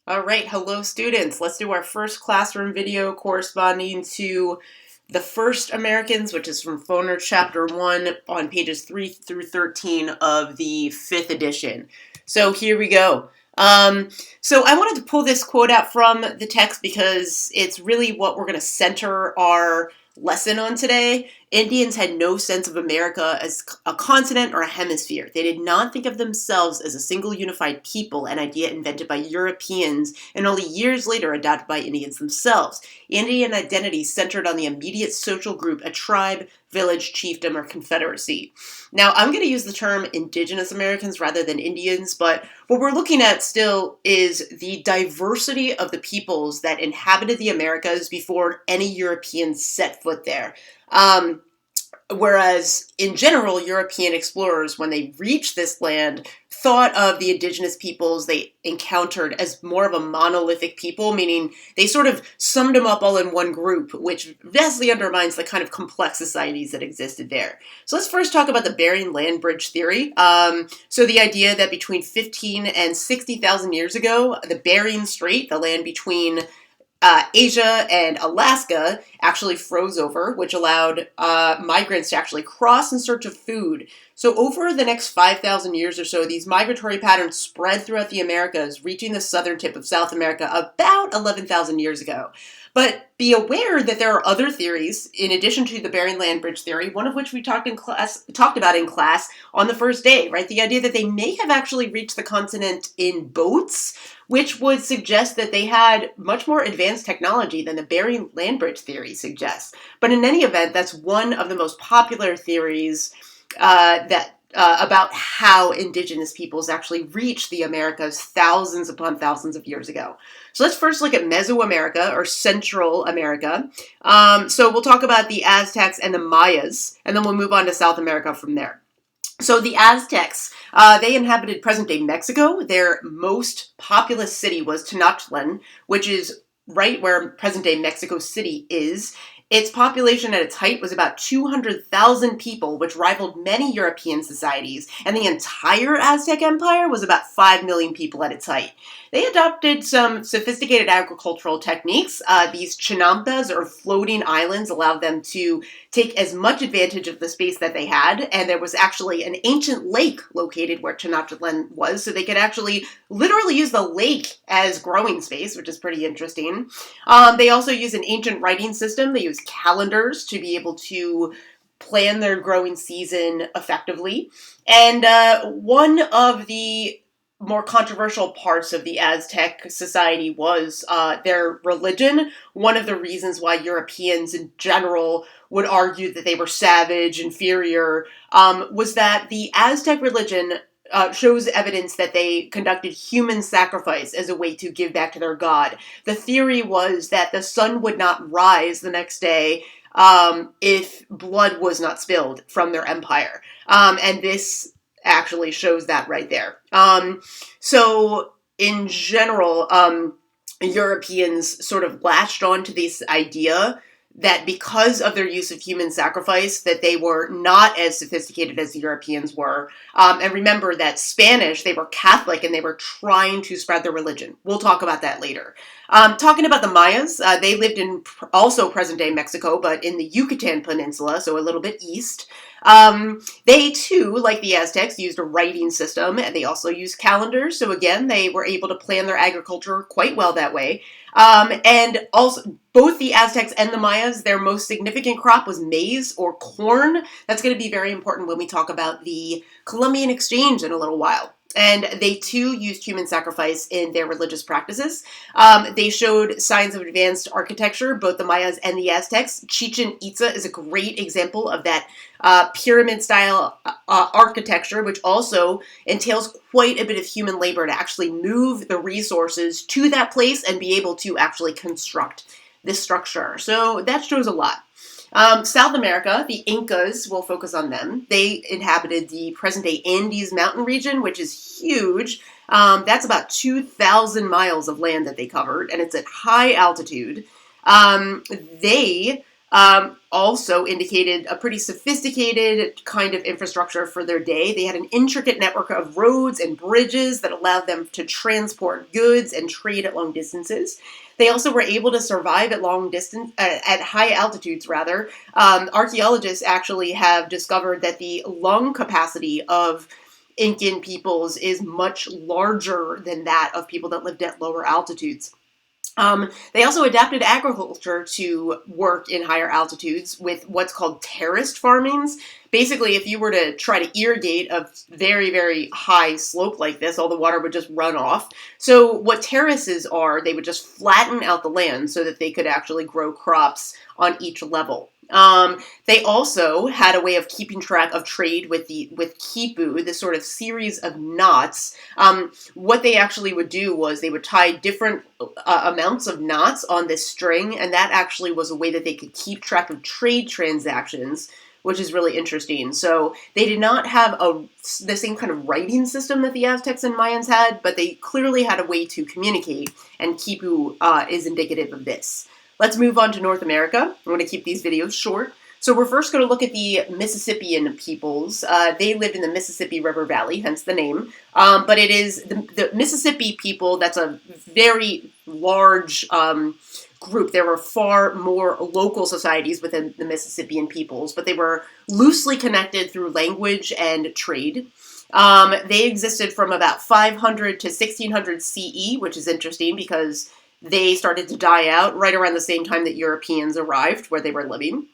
All right, hello students. Let's do our first classroom video corresponding to the first Americans, which is from Foner chapter 1 on pages 3 through 13 of the 5th edition. So here we go. So I wanted to pull this quote out from the text because it's really what we're going to center our lesson on today. Indians had no sense of America as a continent or a hemisphere. They did not think of themselves as a single unified people, an idea invented by Europeans and only years later adopted by Indians themselves. Indian identity centered on the immediate social group, a tribe, village, chiefdom, or confederacy. Now, I'm going to use the term indigenous Americans rather than Indians, but what we're looking at still is the diversity of the peoples that inhabited the Americas before any Europeans set foot there. Whereas, in general, European explorers, when they reached this land, thought of the indigenous peoples they encountered as more of a monolithic people, meaning they sort of summed them up all in one group, which vastly undermines the kind of complex societies that existed there. So let's first talk about the Bering land bridge theory. So the idea that between 15 and 60,000 years ago, the Bering Strait, the land between Asia and Alaska, actually froze over, which allowed migrants to actually cross in search of food. So over the next 5,000 years or so, these migratory patterns spread throughout the Americas, reaching the southern tip of South America about 11,000 years ago. But be aware that there are other theories, in addition to the Bering Land Bridge theory, one of which we talked about in class on the first day, right? The idea that they may have actually reached the continent in boats, which would suggest that they had much more advanced technology than the Bering Land Bridge theory suggests. But in any event, that's one of the most popular theories about how indigenous peoples actually reached the Americas thousands upon thousands of years ago. So let's first look at Mesoamerica, or Central America. So we'll talk about the Aztecs and the Mayas, and then we'll move on to South America from there. So the Aztecs, they inhabited present-day Mexico. Their most populous city was Tenochtitlan, which is right where present-day Mexico City is. Its population at its height was about 200,000 people, which rivaled many European societies, and the entire Aztec Empire was about 5 million people at its height. They adopted some sophisticated agricultural techniques. These chinampas, or floating islands, allowed them to take as much advantage of the space that they had, and there was actually an ancient lake located where Tenochtitlan was, so they could actually literally use the lake as growing space, which is pretty interesting. They also used an ancient writing system. They used calendars to be able to plan their growing season effectively. And one of the more controversial parts of the Aztec society was their religion. One of the reasons why Europeans in general would argue that they were savage, inferior, was that the Aztec religion shows evidence that they conducted human sacrifice as a way to give back to their god. The theory was that the sun would not rise the next day if blood was not spilled from their empire. And this actually shows that right there. So in general, Europeans sort of latched onto this idea that because of their use of human sacrifice, that they were not as sophisticated as the Europeans were. And remember that Spanish, they were Catholic and they were trying to spread their religion. We'll talk about that later. Talking about the Mayas, they lived in also present-day Mexico, but in the Yucatan Peninsula, so a little bit east. They too, like the Aztecs, used a writing system, and they also used calendars. So again, they were able to plan their agriculture quite well that way. And also, both the Aztecs and the Mayas, their most significant crop was maize or corn. That's going to be very important when we talk about the Columbian Exchange in a little while. And they too used human sacrifice in their religious practices. They showed signs of advanced architecture, both the Mayas and the Aztecs. Chichen Itza is a great example of that pyramid-style architecture, which also entails quite a bit of human labor to actually move the resources to that place and be able to actually construct this structure. So that shows a lot. South America, the Incas, we'll focus on them. They inhabited the present-day Andes mountain region, which is huge. That's about 2,000 miles of land that they covered, and it's at high altitude. They Also indicated a pretty sophisticated kind of infrastructure for their day. They had an intricate network of roads and bridges that allowed them to transport goods and trade at long distances. They also were able to survive at long distance, at high altitudes rather. Archaeologists actually have discovered that the lung capacity of Incan peoples is much larger than that of people that lived at lower altitudes. They also adapted agriculture to work in higher altitudes with what's called terraced farmings. Basically, if you were to try to irrigate a very, very high slope like this, all the water would just run off. So what terraces are, they would just flatten out the land so that they could actually grow crops on each level. They also had a way of keeping track of trade with quipu, this sort of series of knots. What they actually would do was they would tie different amounts of knots on this string, and that actually was a way that they could keep track of trade transactions, which is really interesting. So they did not have the same kind of writing system that the Aztecs and Mayans had, but they clearly had a way to communicate, and quipu is indicative of this. Let's move on to North America. I'm going to keep these videos short. So we're first going to look at the Mississippian peoples. They lived in the Mississippi River Valley, hence the name. But it is the Mississippi people, that's a very large group. There were far more local societies within the Mississippian peoples, but they were loosely connected through language and trade. They existed from about 500 to 1600 CE, which is interesting because they started to die out right around the same time that Europeans arrived where they were living.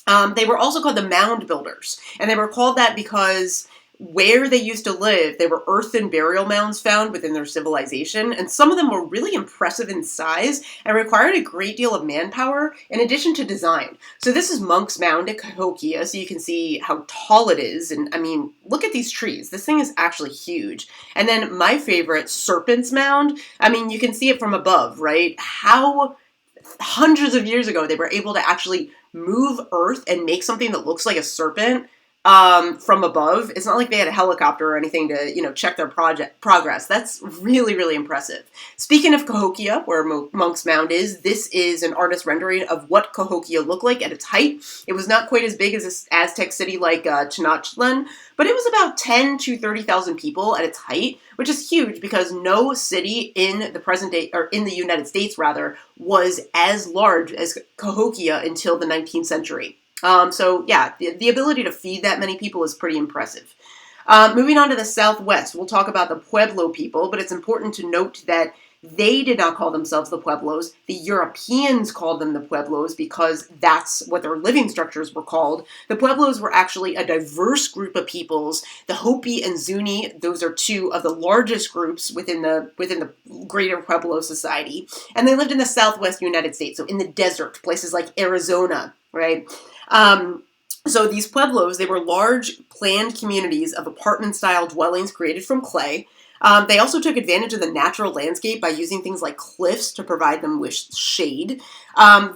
They were also called the mound builders, and they were called that because where they used to live, there were earthen burial mounds found within their civilization, and some of them were really impressive in size and required a great deal of manpower in addition to design. So this is Monk's Mound at Cahokia, so you can see how tall it is, and I mean, look at these trees. This thing is actually huge. And then my favorite, Serpent's Mound, I mean, you can see it from above, right? How hundreds of years ago they were able to actually move earth and make something that looks like a serpent from above. It's not like they had a helicopter or anything to, check their progress. That's really, really impressive. Speaking of Cahokia, where Monk's Mound is, this is an artist rendering of what Cahokia looked like at its height. It was not quite as big as this Aztec city like Tenochtitlan, but it was about 10 to 30,000 people at its height, which is huge because no city in the present day, or in the United States rather, was as large as Cahokia until the 19th century. So yeah, the ability to feed that many people is pretty impressive. Moving on to the Southwest, we'll talk about the Pueblo people, but it's important to note that they did not call themselves the Pueblos. The Europeans called them the Pueblos because that's what their living structures were called. The Pueblos were actually a diverse group of peoples. The Hopi and Zuni, those are two of the largest groups within the greater Pueblo society. And they lived in the Southwest United States, so in the desert, places like Arizona, right? So these pueblos, they were large planned communities of apartment-style dwellings created from clay. They also took advantage of the natural landscape by using things like cliffs to provide them with shade.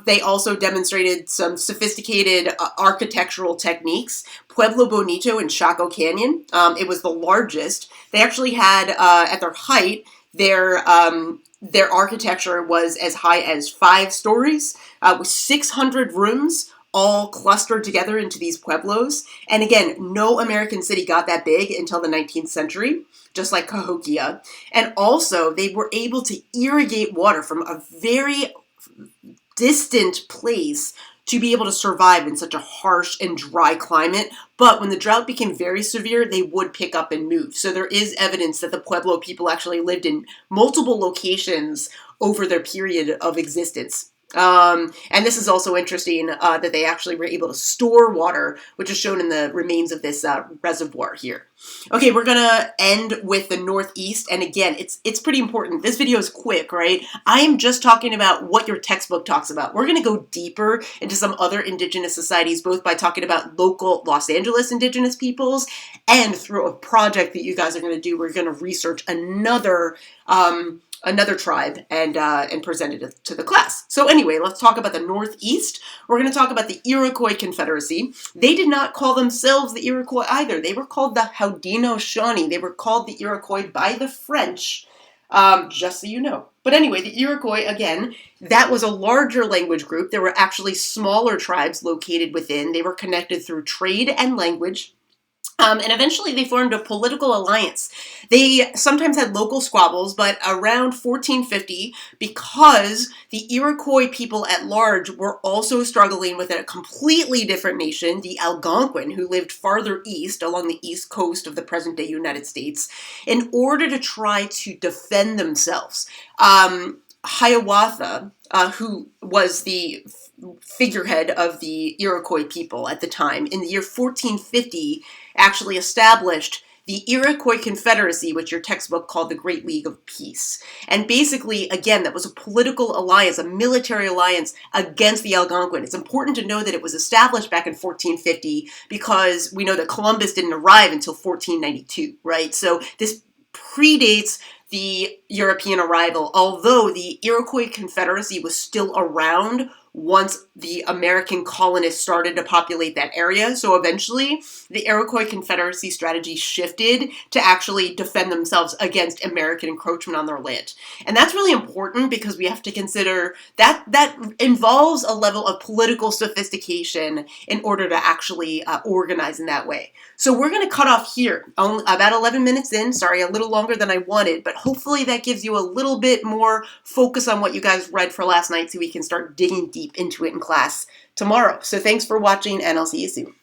They also demonstrated some sophisticated architectural techniques. Pueblo Bonito in Chaco Canyon, it was the largest. They actually had, at their height, their architecture was as high as 5 stories, with 600 rooms, all clustered together into these pueblos. And again, no American city got that big until the 19th century, just like Cahokia. And also, they were able to irrigate water from a very distant place to be able to survive in such a harsh and dry climate. But when the drought became very severe, they would pick up and move. So there is evidence that the Pueblo people actually lived in multiple locations over their period of existence. And this is also interesting that they actually were able to store water, which is shown in the remains of this reservoir here. Okay, we're gonna end with the Northeast, and again, it's pretty important. This video is quick, right? I am just talking about what your textbook talks about. We're gonna go deeper into some other indigenous societies, both by talking about local Los Angeles indigenous peoples, and through a project that you guys are gonna do. We're gonna research another tribe and present it to the class. So anyway, let's talk about the Northeast. We're going to talk about the Iroquois Confederacy. They did not call themselves the Iroquois either. They were called the Haudenosaunee. They were called the Iroquois by the French just so you know. But anyway, the Iroquois, again, that was a larger language group. There were actually smaller tribes located within. They were connected through trade and language. And eventually they formed a political alliance. They sometimes had local squabbles, but around 1450, because the Iroquois people at large were also struggling with a completely different nation, the Algonquin, who lived farther east along the east coast of the present-day United States, in order to try to defend themselves. Hiawatha, who was the figurehead of the Iroquois people at the time, in the year 1450, actually established the Iroquois Confederacy, which your textbook called the Great League of Peace. And basically, again, that was a political alliance, a military alliance against the Algonquin. It's important to know that it was established back in 1450 because we know that Columbus didn't arrive until 1492, right? So this predates the European arrival, although the Iroquois Confederacy was still around once the American colonists started to populate that area. So eventually, the Iroquois Confederacy strategy shifted to actually defend themselves against American encroachment on their land. And that's really important because we have to consider that that involves a level of political sophistication in order to actually organize in that way. So we're going to cut off here, about 11 minutes in. Sorry, a little longer than I wanted, but hopefully that gives you a little bit more focus on what you guys read for last night so we can start digging deep into it in class tomorrow. So thanks for watching, and I'll see you soon.